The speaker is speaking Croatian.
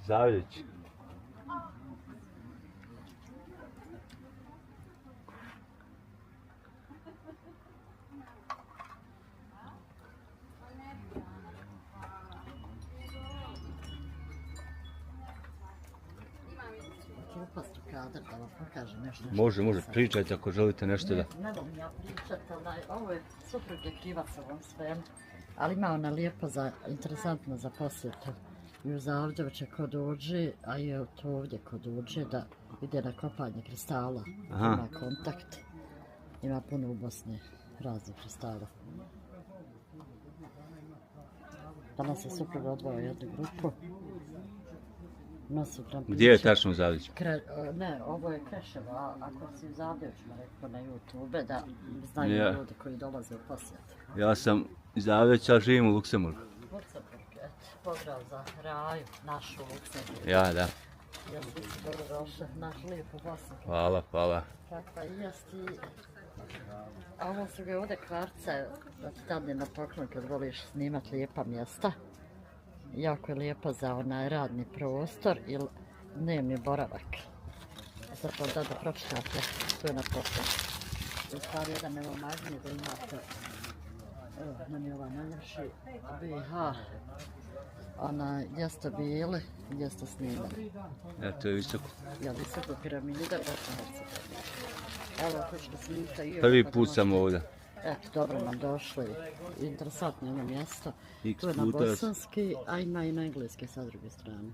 Zavljeć. Može, pričajte ako želite nešto da... Ne volim ja pričati, ovo je suprug je krivac ovom svemu, ali ima ona lijepo, interesantno za posjetu. I u Zavljeviće kod Uđi, a i to ovdje kod Uđi, da ide na kopanje kristala. Ima kontakt, ima puno u Bosni raznih kristala. Danas je suprug odvojao jednu grupu. Gdje je tačno u Zavljeću? Ne, ovo je Kreševo, a ako si u Zavljeću rekao na YouTube, da znaju ljudi koji dolaze u posjet. Ja sam iz Zavljeća, ali živim u Luksemburgu. Luksemburg, eto, pozdrav za Raju, našu Luksemburgu. Ja, da. Ja sam se dobro došla, našu lijepu Bosnu. Hvala. Kakva jesti. A ovo su ga ovdje kvarce, da ti dadne na poklon kad voliš snimat lijepa mjesta. Jako je lijepo za onaj radni prostor ili dnevni boravak. Sad da pročitate, tu je na poklon. U stvari jedan evo magnije da imate, evo nam je ova najljepši BH, gdje ste bili, gdje ste snimali. To je visoko. Ja, visoko piramida, evo, hoću da snimite i ovo. Prvi put sam ovdje. Eto, dobro nam došli. Interesantno jedno mjesto. Tu je na bosanski, a ima i na engleski sa druge strane.